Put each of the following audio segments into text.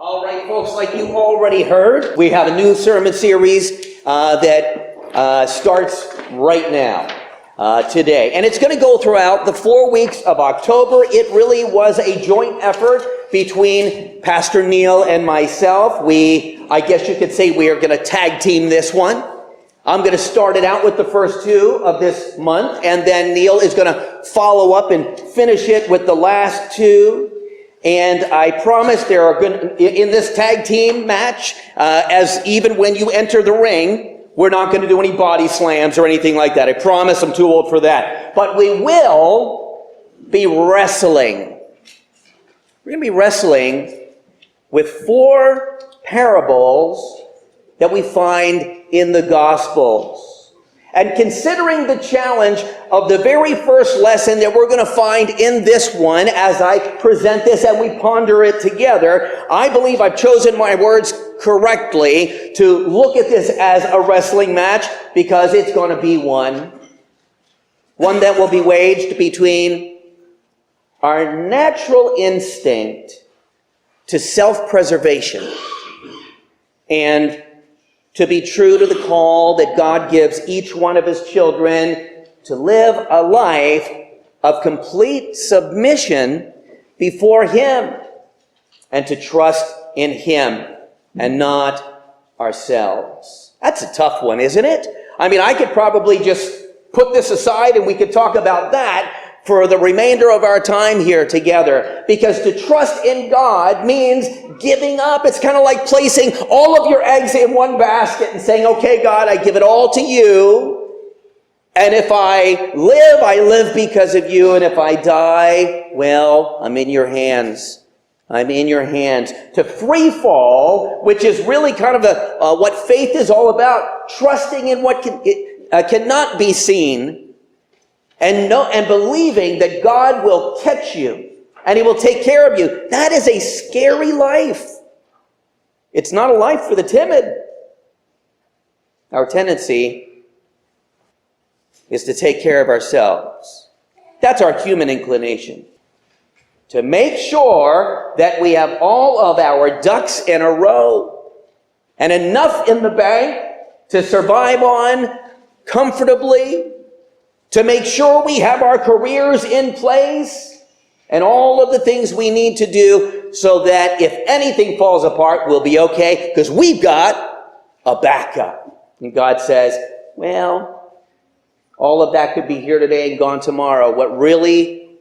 All right, folks, like you already heard, we have a new sermon series that starts right now, today. And it's going to go throughout the 4 weeks of October. It really was a joint effort between Pastor Neil and myself. I guess you could say we are going to tag team this one. I'm going to start it out with the first two of this month, and then Neil is going to follow up and finish it with the last two. And I promise there are good in this tag team match, as even when you enter the ring, we're not going to do any body slams or anything like that. I promise I'm too old for that. But we will be wrestling. We're going to be wrestling with 4 parables that we find in the Gospels. And considering the challenge of the very first lesson that we're going to find in this one as I present this and we ponder it together, I believe I've chosen my words correctly to look at this as a wrestling match, because it's going to be one that will be waged between our natural instinct to self-preservation and to be true to the call that God gives each one of his children to live a life of complete submission before him and to trust in him and not ourselves. That's a tough one, isn't it? I mean, I could probably just put this aside and we could talk about that for the remainder of our time here together. Because to trust in God means giving up. It's kind of like placing all of your eggs in one basket and saying, okay, God, I give it all to you. And if I live because of you. And if I die, well, I'm in your hands. I'm in your hands. To free fall, which is really kind of what faith is all about, trusting in what cannot be seen, and believing that God will catch you and he will take care of you. That is a scary life. It's not a life for the timid. Our tendency is to take care of ourselves. That's our human inclination. To make sure that we have all of our ducks in a row and enough in the bank to survive on comfortably, to make sure we have our careers in place and all of the things we need to do so that if anything falls apart, we'll be okay because we've got a backup. And God says, well, all of that could be here today and gone tomorrow. What really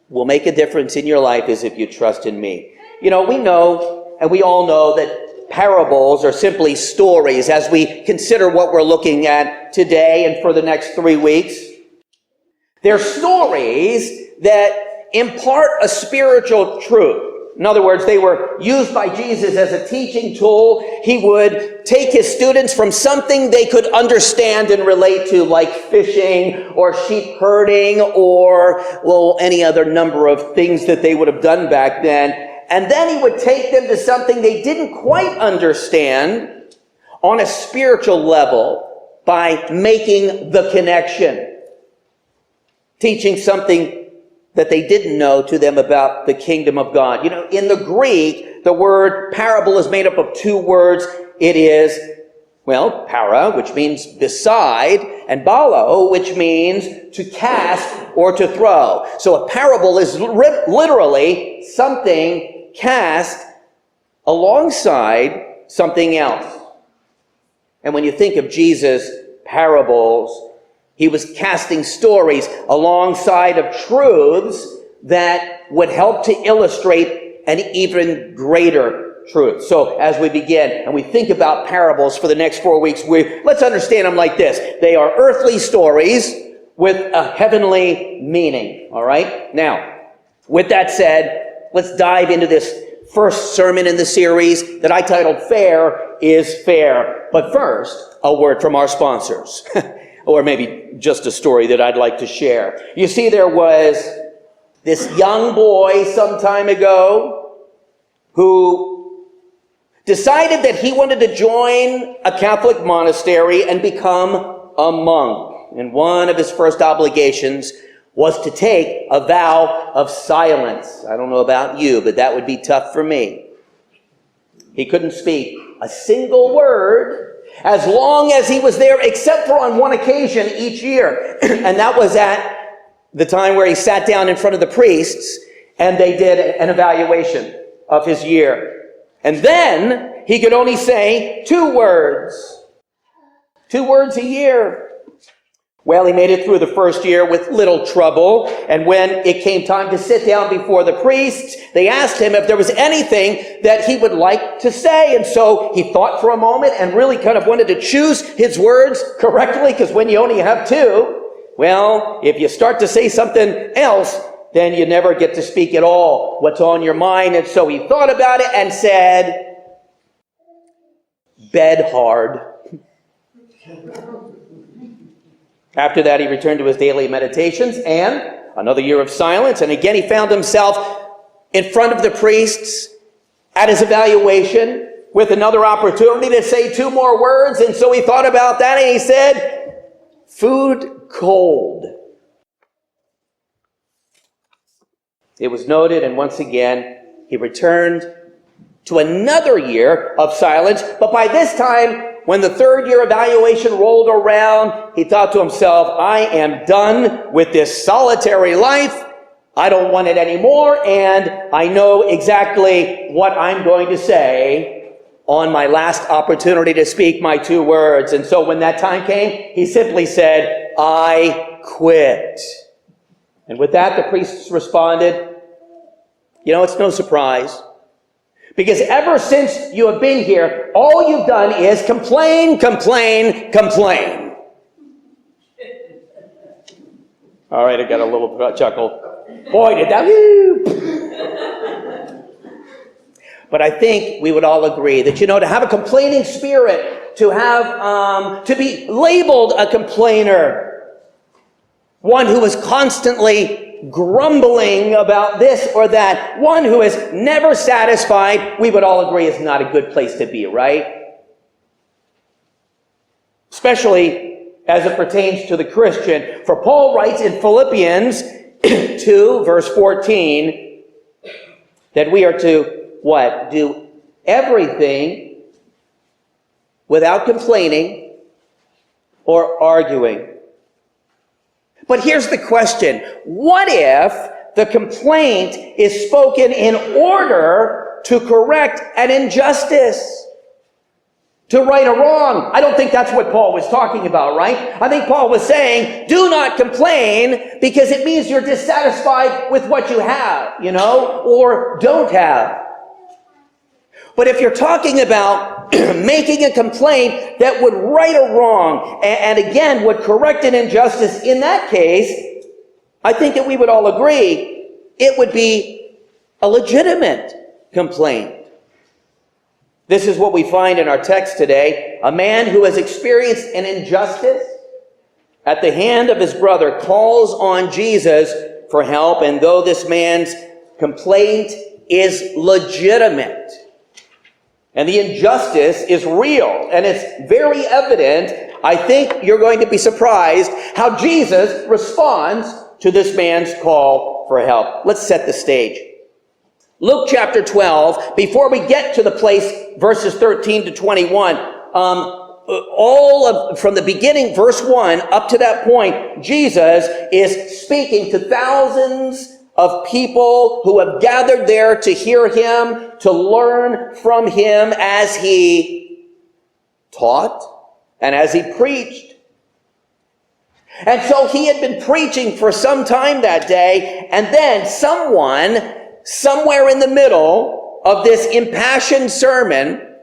will make a difference in your life is if you trust in me. You know, we know, and we all know, that parables are simply stories as we consider what we're looking at today and for the next 3 weeks. They're stories that impart a spiritual truth. In other words, they were used by Jesus as a teaching tool. He would take his students from something they could understand and relate to, like fishing or sheep herding or, well, any other number of things that they would have done back then. And then he would take them to something they didn't quite understand on a spiritual level by making the connection. Teaching something that they didn't know to them about the kingdom of God. You know, in the Greek, the word parable is made up of 2 words. It is, well, para, which means beside, and balo, which means to cast or to throw. So a parable is literally something cast alongside something else. And when you think of Jesus' parables, he was casting stories alongside of truths that would help to illustrate an even greater truth. So as we begin and we think about parables for the next 4 weeks, let's understand them like this. They are earthly stories with a heavenly meaning. All right? Now, with that said, let's dive into this first sermon in the series that I titled Fair is Fair. But first, a word from our sponsors. Or maybe just a story that I'd like to share. You see, there was this young boy some time ago who decided that he wanted to join a Catholic monastery and become a monk. And one of his first obligations was to take a vow of silence. I don't know about you, but that would be tough for me. He couldn't speak a single word as long as he was there, except for on one occasion each year. And that was at the time where he sat down in front of the priests and they did an evaluation of his year. And then he could only say 2 words. 2 words a year. Well, he made it through the first year with little trouble, and when it came time to sit down before the priests, they asked him if there was anything that he would like to say, and so he thought for a moment and really kind of wanted to choose his words correctly, because when you only have 2, well, if you start to say something else, then you never get to speak at all what's on your mind. And so he thought about it and said, bed hard. After that, he returned to his daily meditations and another year of silence. And again, he found himself in front of the priests at his evaluation with another opportunity to say 2 more words. And so he thought about that and he said, food cold. It was noted, and once again, he returned to another year of silence. But by this time, when the 3rd year evaluation rolled around, he thought to himself, I am done with this solitary life. I don't want it anymore, and I know exactly what I'm going to say on my last opportunity to speak my 2 words. And so when that time came, he simply said, I quit. And with that, the priests responded, it's no surprise. Because ever since you have been here, all you've done is complain, complain, complain. All right, I got a little chuckle. Boy, did that. But I think we would all agree that, to have a complaining spirit, to be labeled a complainer, one who is constantly grumbling about this or that, one who is never satisfied, we would all agree is not a good place to be, right? Especially as it pertains to the Christian. For Paul writes in Philippians 2, verse 14, that we are to, what? Do everything without complaining or arguing. But here's the question. What if the complaint is spoken in order to correct an injustice? To right a wrong? I don't think that's what Paul was talking about, right? I think Paul was saying, do not complain because it means you're dissatisfied with what you have, or don't have. But if you're talking about making a complaint that would right a wrong and again would correct an injustice, in that case, I think that we would all agree it would be a legitimate complaint. This is what we find in our text today. A man who has experienced an injustice at the hand of his brother calls on Jesus for help, and though this man's complaint is legitimate, and the injustice is real, and it's very evident, I think you're going to be surprised how Jesus responds to this man's call for help. Let's set the stage. Luke chapter 12, before we get to the place, verses 13 to 21, from the beginning, verse 1, up to that point, Jesus is speaking to thousands of people who have gathered there to hear him, to learn from him as he taught and as he preached. And so he had been preaching for some time that day, and then someone, somewhere in the middle of this impassioned sermon,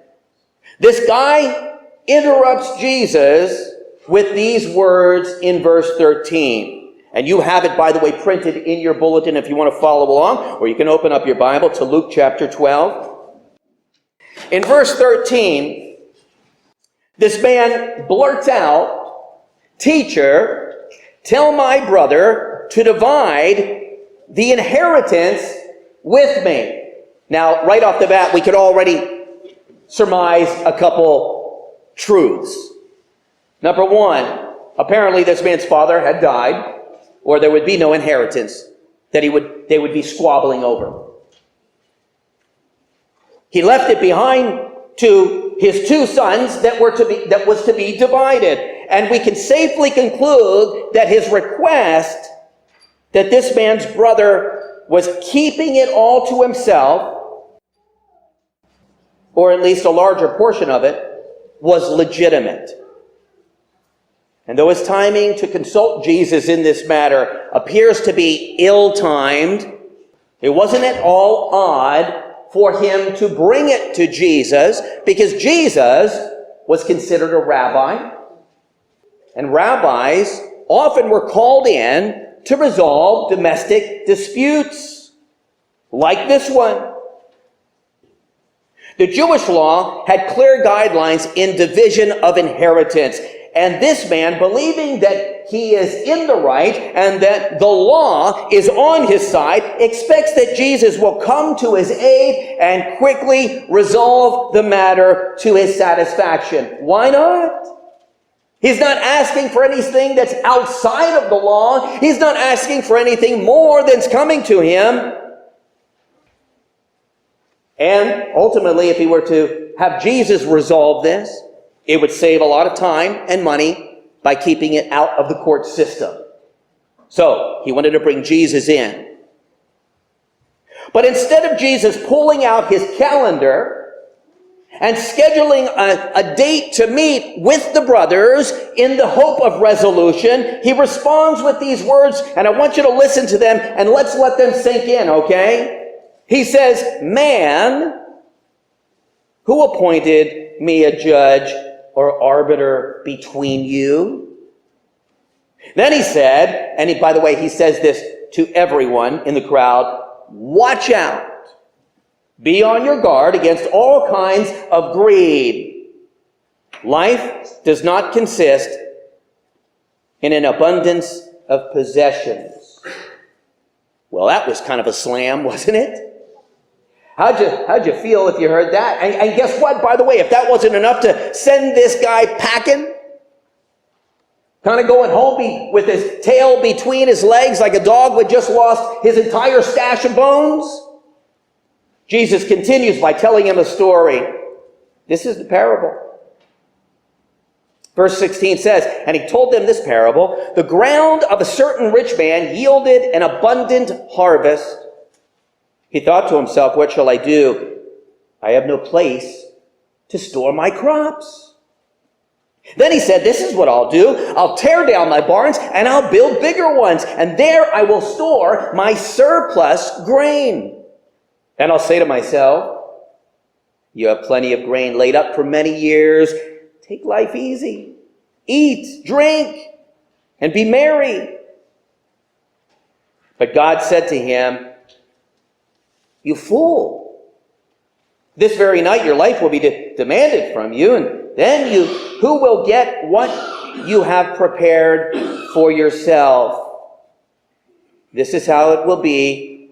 this guy interrupts Jesus with these words in verse 13. And you have it, by the way, printed in your bulletin if you want to follow along, or you can open up your Bible to Luke chapter 12. In verse 13, this man blurts out, "Teacher, tell my brother to divide the inheritance with me." Now, right off the bat, we could already surmise a couple truths. Number one, apparently this man's father had died, or there would be no inheritance that they would be squabbling over. He left it behind to his two sons that was to be divided. And we can safely conclude that his request that this man's brother was keeping it all to himself, or at least a larger portion of it, was legitimate. And though his timing to consult Jesus in this matter appears to be ill-timed, it wasn't at all odd for him to bring it to Jesus, because Jesus was considered a rabbi, and rabbis often were called in to resolve domestic disputes, like this one. The Jewish law had clear guidelines in division of inheritance, and this man, believing that he is in the right and that the law is on his side, expects that Jesus will come to his aid and quickly resolve the matter to his satisfaction. Why not? He's not asking for anything that's outside of the law. He's not asking for anything more than's coming to him. And ultimately, if he were to have Jesus resolve this, it would save a lot of time and money by keeping it out of the court system. So he wanted to bring Jesus in. But instead of Jesus pulling out his calendar and scheduling a date to meet with the brothers in the hope of resolution, he responds with these words, and I want you to listen to them, and let's let them sink in, okay? He says, "Man, who appointed me a judge or arbiter between you?" Then he said, and by the way, he says this to everyone in the crowd, "Watch out. Be on your guard against all kinds of greed. Life does not consist in an abundance of possessions." Well, that was kind of a slam, wasn't it? How'd you feel if you heard that? And guess what? By the way, if that wasn't enough to send this guy packing, kind of going home with his tail between his legs like a dog who had just lost his entire stash of bones, Jesus continues by telling him a story. This is the parable. Verse 16 says, "And he told them this parable. The ground of a certain rich man yielded an abundant harvest. He thought to himself, 'What shall I do? I have no place to store my crops.' Then he said, 'This is what I'll do. I'll tear down my barns and I'll build bigger ones. And there I will store my surplus grain. And I'll say to myself, you have plenty of grain laid up for many years. Take life easy. Eat, drink, and be merry.' But God said to him, 'You fool, this very night your life will be demanded from you, and then who will get what you have prepared for yourself? This is how it will be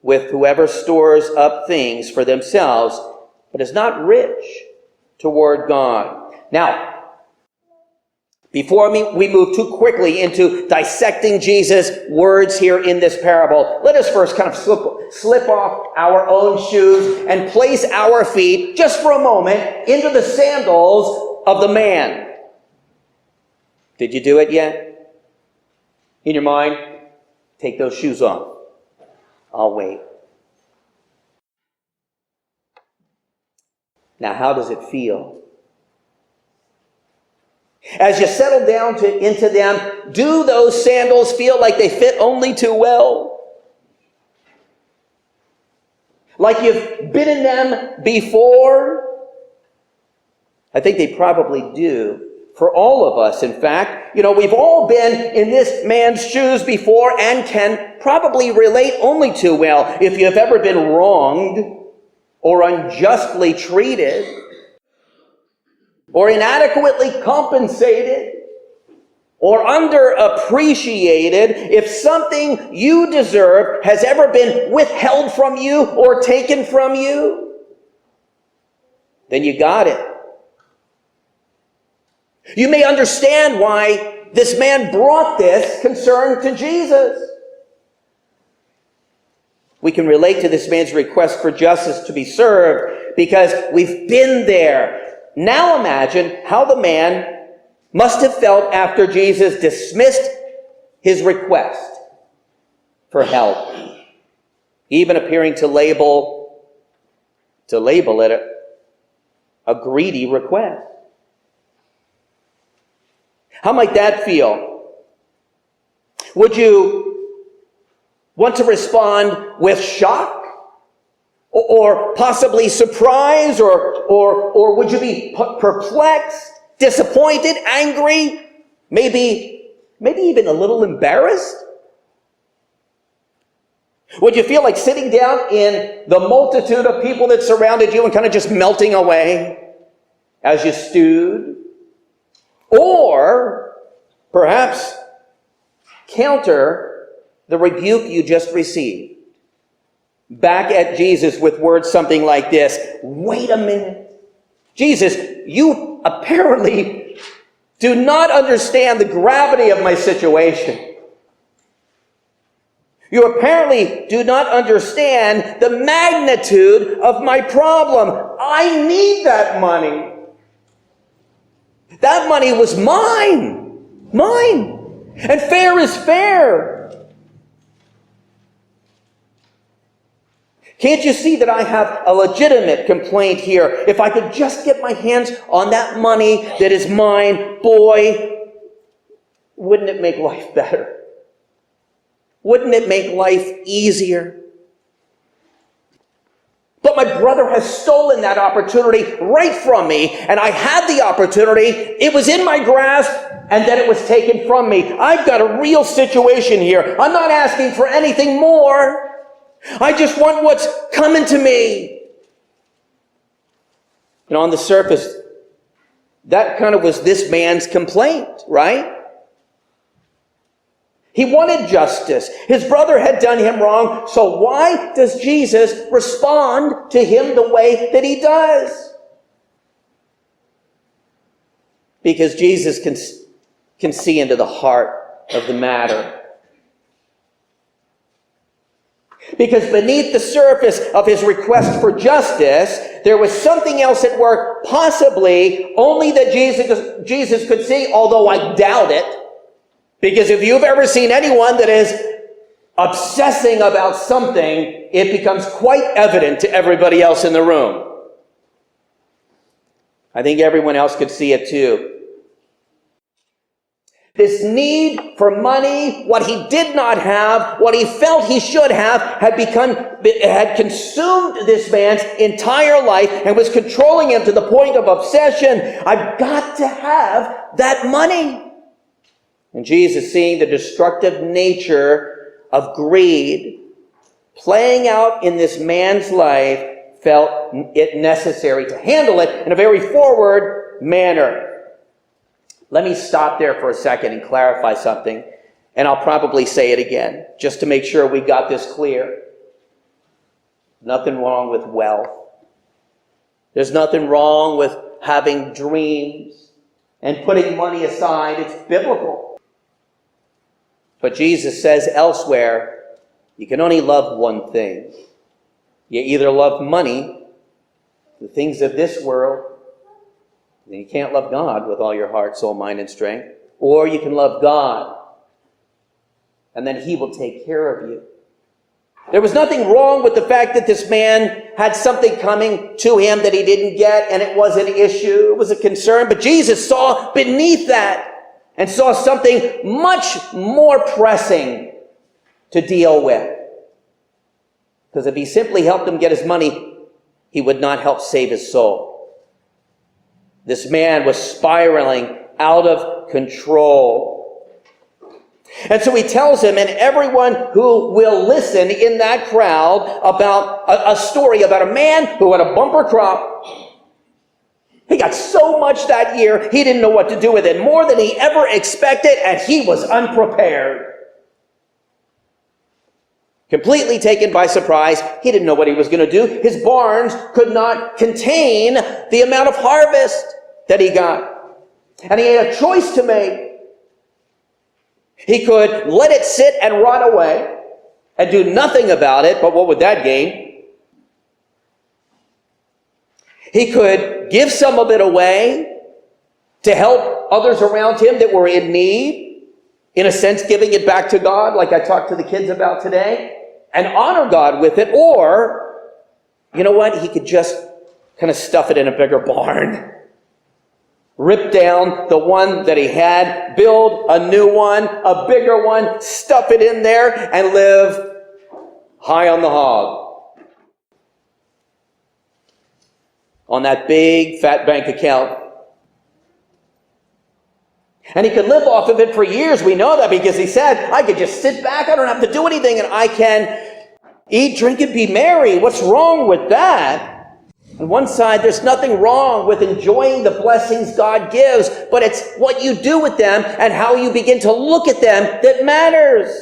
with whoever stores up things for themselves, but is not rich toward God.'" Now, before we move too quickly into dissecting Jesus' words here in this parable, let us first kind of slip off our own shoes and place our feet, just for a moment, into the sandals of the man. Did you do it yet? In your mind, take those shoes off. I'll wait. Now, how does it feel? As you settle down into them, do those sandals feel like they fit only too well? Like you've been in them before? I think they probably do. For all of us, in fact. We've all been in this man's shoes before and can probably relate only too well. If you've ever been wronged or unjustly treated or inadequately compensated or underappreciated, if something you deserve has ever been withheld from you or taken from you, then you got it. You may understand why this man brought this concern to Jesus. We can relate to this man's request for justice to be served because we've been there. Now imagine how the man must have felt after Jesus dismissed his request for help, even appearing to label it a greedy request. How might that feel? Would you want to respond with shock? Or possibly surprise? Or would you be perplexed, disappointed, angry? Maybe even a little embarrassed? Would you feel like sitting down in the multitude of people that surrounded you and kind of just melting away as you stewed? Or perhaps counter the rebuke you just received back at Jesus with words something like this: wait a minute. Jesus, you apparently do not understand the gravity of my situation. You apparently do not understand the magnitude of my problem. I need that money. That money was mine. Mine. And fair is fair. Can't you see that I have a legitimate complaint here? If I could just get my hands on that money that is mine, boy, wouldn't it make life better? Wouldn't it make life easier? But my brother has stolen that opportunity right from me, and I had the opportunity. It was in my grasp, and then it was taken from me. I've got a real situation here. I'm not asking for anything more. I just want what's coming to me. And on the surface, that kind of was this man's complaint, right? He wanted justice. His brother had done him wrong. So why does Jesus respond to him the way that he does? Because Jesus can see into the heart of the matter. Because beneath the surface of his request for justice, there was something else at work, possibly only that Jesus could see, although I doubt it. Because if you've ever seen anyone that is obsessing about something, it becomes quite evident to everybody else in the room. I think everyone else could see it too. This need for money, what he did not have, what he felt he should have, had consumed this man's entire life and was controlling him to the point of obsession. I've got to have that money. And Jesus, seeing the destructive nature of greed playing out in this man's life, felt it necessary to handle it in a very forward manner. Let me stop there for a second and clarify something, and I'll probably say it again, just to make sure we got this clear. Nothing wrong with wealth. There's nothing wrong with having dreams and putting money aside. It's biblical. But Jesus says elsewhere, you can only love one thing. You either love money, the things of this world, then you can't love God with all your heart, soul, mind, and strength. Or you can love God, and then he will take care of you. There was nothing wrong with the fact that this man had something coming to him that he didn't get, and it was an issue, it was a concern. But Jesus saw beneath that and saw something much more pressing to deal with. Because if he simply helped him get his money, he would not help save his soul. This man was spiraling out of control. And so he tells him, and everyone who will listen in that crowd, about a story about a man who had a bumper crop. He got so much that year, he didn't know what to do with it, more than he ever expected, and he was unprepared. Completely taken by surprise, he didn't know what he was going to do. His barns could not contain the amount of harvest that he got. And he had a choice to make. He could let it sit and rot away and do nothing about it, but what would that gain? He could give some of it away to help others around him that were in need, in a sense giving it back to God, like I talked to the kids about today, and honor God with it. Or, you know what, he could just kind of stuff it in a bigger barn. Rip down the one that he had, build a new one, a bigger one, stuff it in there, and live high on the hog. On that big fat bank account. And he could live off of it for years. We know that because he said, I could just sit back, I don't have to do anything, and I can eat, drink, and be merry. What's wrong with that? On one side, there's nothing wrong with enjoying the blessings God gives, but it's what you do with them and how you begin to look at them that matters.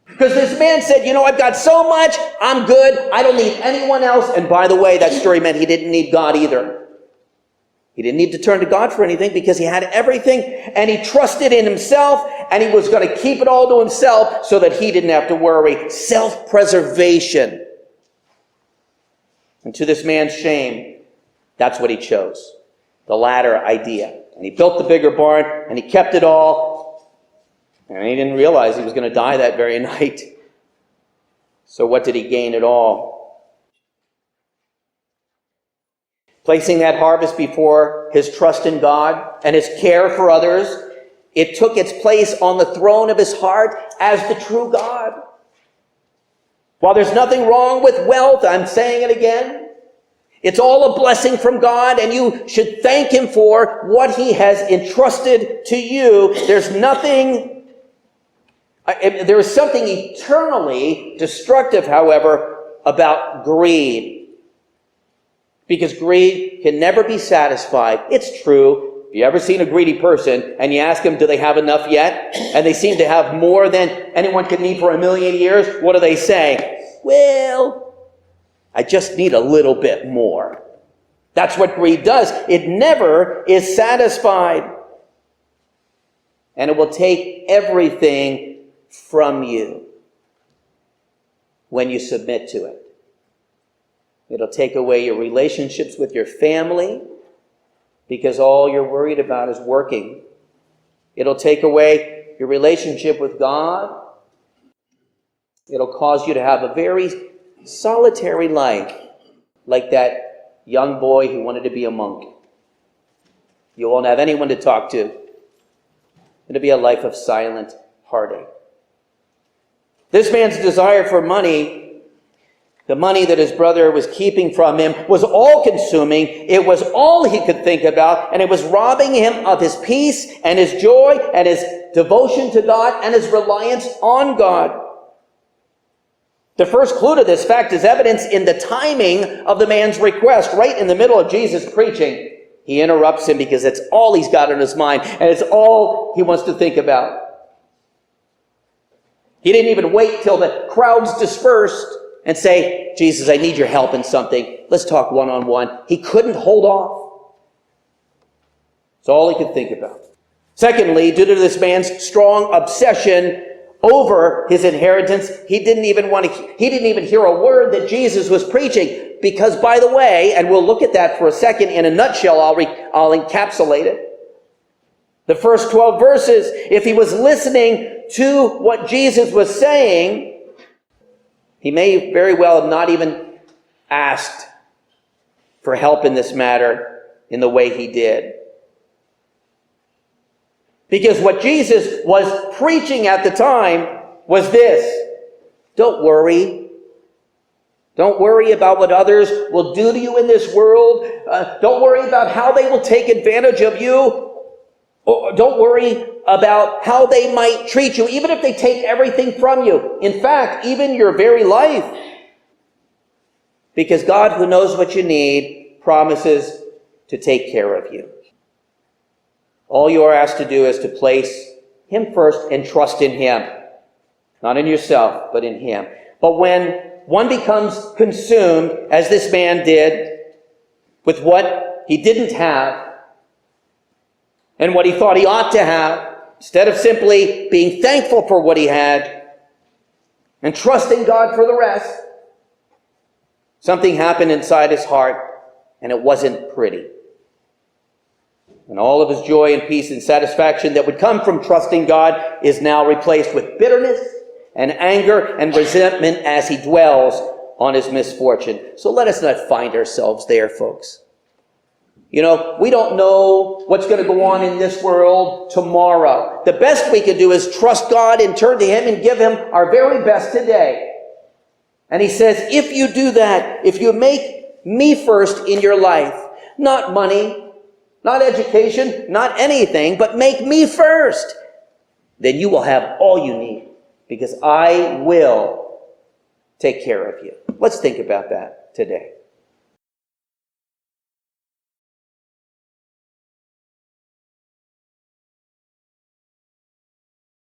Because this man said, you know, I've got so much, I'm good, I don't need anyone else. And by the way, that story meant he didn't need God either. He didn't need to turn to God for anything because he had everything, and he trusted in himself, and he was going to keep it all to himself so that he didn't have to worry. Self-preservation. And to this man's shame, that's what he chose. The latter idea. And he built the bigger barn, and he kept it all. And he didn't realize he was going to die that very night. So what did he gain at all? Placing that harvest before his trust in God and his care for others, it took its place on the throne of his heart as the true God. While there's nothing wrong with wealth, I'm saying it again, it's all a blessing from God, and you should thank him for what he has entrusted to you. There is something eternally destructive, however, about greed. Because greed can never be satisfied. It's true. Have you ever seen a greedy person and you ask them, do they have enough yet? And they seem to have more than anyone could need for 1,000,000 years. What do they say? Well, I just need a little bit more. That's what greed does. It never is satisfied. And it will take everything from you when you submit to it. It'll take away your relationships with your family because all you're worried about is working. It'll take away your relationship with God. It'll cause you to have a very solitary life, like that young boy who wanted to be a monk. You won't have anyone to talk to. It'll be a life of silent heartache. This man's desire for money, the money that his brother was keeping from him, was all-consuming. It was all he could think about, and it was robbing him of his peace and his joy and his devotion to God and his reliance on God. The first clue to this fact is evidence in the timing of the man's request. Right in the middle of Jesus preaching, he interrupts him because it's all he's got in his mind, and it's all he wants to think about. He didn't even wait till the crowds dispersed and say, Jesus, I need your help in something. Let's talk one-on-one. He couldn't hold off. It's all he could think about. Secondly, due to this man's strong obsession over his inheritance, he didn't even hear a word that Jesus was preaching. Because, by the way, and we'll look at that for a second in a nutshell, I'll encapsulate it. The first 12 verses, if he was listening to what Jesus was saying, he may very well have not even asked for help in this matter in the way he did. Because what Jesus was preaching at the time was this: don't worry. Don't worry about what others will do to you in this world. Don't worry about how they will take advantage of you. Or don't worry about how they might treat you, even if they take everything from you. In fact, even your very life. Because God, who knows what you need, promises to take care of you. All you are asked to do is to place him first and trust in him. Not in yourself, but in him. But when one becomes consumed, as this man did, with what he didn't have, and what he thought he ought to have, instead of simply being thankful for what he had and trusting God for the rest, Something happened inside his heart, and it wasn't pretty. And all of his joy and peace and satisfaction that would come from trusting God is now replaced with bitterness and anger and resentment as he dwells on his misfortune. So let us not find ourselves there, folks. You know, we don't know what's going to go on in this world tomorrow. The best we can do is trust God and turn to him and give him our very best today. And he says, if you do that, if you make me first in your life, not money, not education, not anything, but make me first, then you will have all you need, because I will take care of you. Let's think about that today.